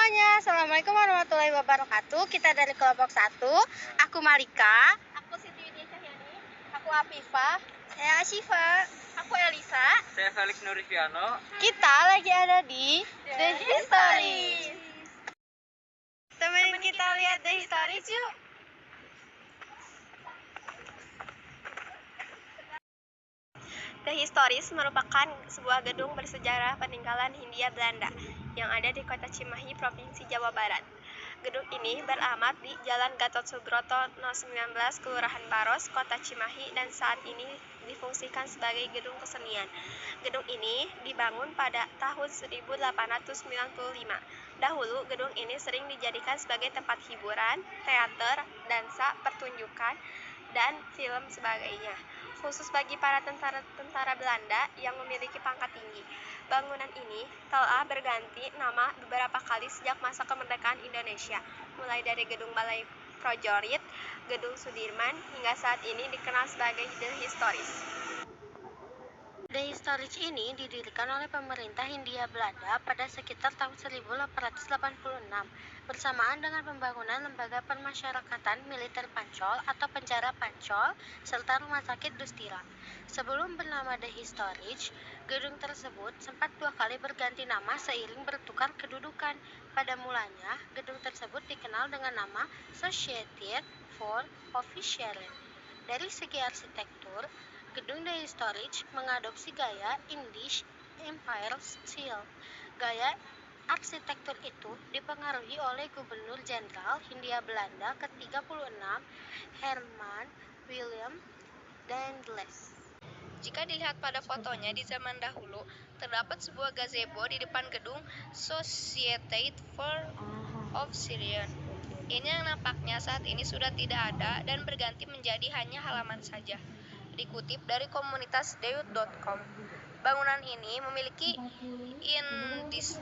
semuanya, Assalamualaikum warahmatullahi wabarakatuh. Kita dari kelompok 1. Aku Malika. Aku Siti Widya Cahyani. Aku Afifah. Saya Asyifa. Aku Elisa. Saya Felix Nurifiano. Kita lagi ada di The History. Temenin kita lihat The History yuk. The Historis merupakan sebuah gedung bersejarah peninggalan Hindia Belanda yang ada di Kota Cimahi, Provinsi Jawa Barat. Gedung ini beralamat di Jalan Gatot Subroto No. 19, Kelurahan Baros, Kota Cimahi, dan saat ini difungsikan sebagai gedung kesenian. Gedung ini dibangun pada tahun 1895. Dahulu, gedung ini sering dijadikan sebagai tempat hiburan, teater, dansa, pertunjukan, dan film sebagainya, khusus bagi para tentara Belanda yang memiliki pangkat tinggi. Bangunan ini telah berganti nama beberapa kali sejak masa kemerdekaan Indonesia, mulai dari Gedung Balai Prajurit, Gedung Sudirman, hingga saat ini dikenal sebagai The Historis. The Historis ini didirikan oleh pemerintah Hindia Belanda pada sekitar tahun 1886 bersamaan dengan pembangunan lembaga permasyarakatan militer Pancol atau penjara Pancol serta rumah sakit Dustira. Sebelum bernama The Historis, gedung tersebut sempat 2 kali berganti nama seiring bertukar kedudukan. Pada mulanya, gedung tersebut dikenal dengan nama Society for Officieren. Dari segi arsitektur, gedung The Historis mengadopsi gaya English Empire Style. Gaya arsitektur itu dipengaruhi oleh Gubernur Jenderal Hindia Belanda ke-36 Herman Willem Daendels. Jika dilihat pada fotonya di zaman dahulu, terdapat sebuah gazebo di depan gedung Society for Officieren. Ini yang nampaknya saat ini sudah tidak ada dan berganti menjadi hanya halaman saja. Dikutip dari komunitas deut.com, bangunan ini memiliki English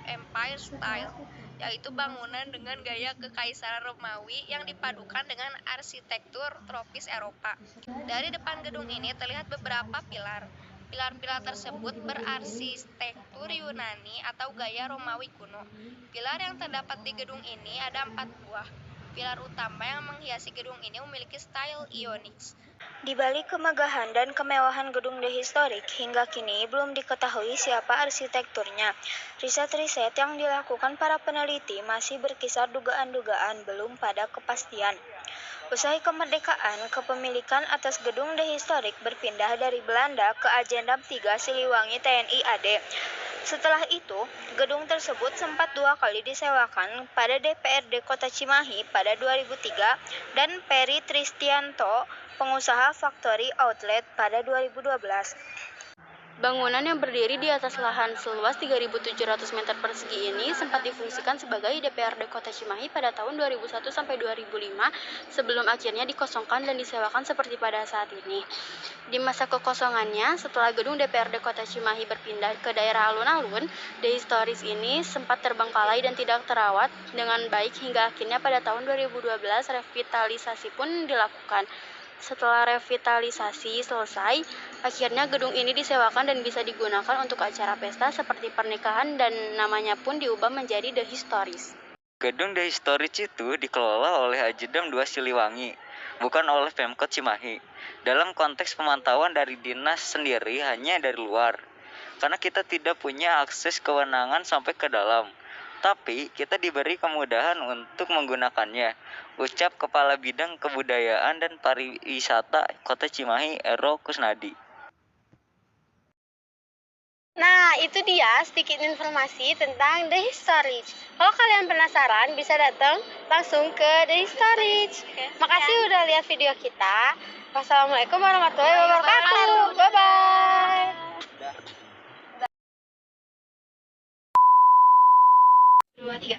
Empire Style, yaitu bangunan dengan gaya kekaisaran Romawi yang dipadukan dengan arsitektur tropis Eropa. Dari depan gedung ini terlihat beberapa pilar. Pilar-pilar tersebut berarsitektur Yunani atau gaya Romawi kuno. Pilar yang terdapat di gedung ini ada 4 buah. Pilar utama yang menghiasi gedung ini memiliki style Ionic. Di balik kemegahan dan kemewahan gedung The Historic, hingga kini belum diketahui siapa arsitekturnya. Riset-riset yang dilakukan para peneliti masih berkisar dugaan-dugaan belum pada kepastian. Usai kemerdekaan, kepemilikan atas gedung The Historic berpindah dari Belanda ke Agendam 3 Siliwangi TNI AD. Setelah itu, gedung tersebut sempat 2 kali disewakan pada DPRD Kota Cimahi pada 2003 dan Peri Tristianto, pengusaha Factory Outlet, pada 2012. Bangunan yang berdiri di atas lahan seluas 3.700 meter persegi ini sempat difungsikan sebagai DPRD Kota Cimahi pada tahun 2001 sampai 2005 sebelum akhirnya dikosongkan dan disewakan seperti pada saat ini. Di masa kekosongannya, setelah gedung DPRD Kota Cimahi berpindah ke daerah alun-alun, The Historis ini sempat terbengkalai dan tidak terawat dengan baik hingga akhirnya pada tahun 2012 revitalisasi pun dilakukan. Setelah revitalisasi selesai, akhirnya gedung ini disewakan dan bisa digunakan untuk acara pesta seperti pernikahan dan namanya pun diubah menjadi The Historis. Gedung The Historis itu dikelola oleh Ajedam 2 Siliwangi, bukan oleh Pemkot Cimahi. Dalam konteks pemantauan dari dinas sendiri hanya dari luar, karena kita tidak punya akses kewenangan sampai ke dalam. Tapi kita diberi kemudahan untuk menggunakannya, ucap Kepala Bidang Kebudayaan dan Pariwisata Kota Cimahi, Ero Kusnadi. Nah, itu dia sedikit informasi tentang The Historis. Kalau kalian penasaran, bisa datang langsung ke The Historis. Makasih udah lihat video kita. Wassalamualaikum warahmatullahi wabarakatuh. Bye-bye. Dua, tiga.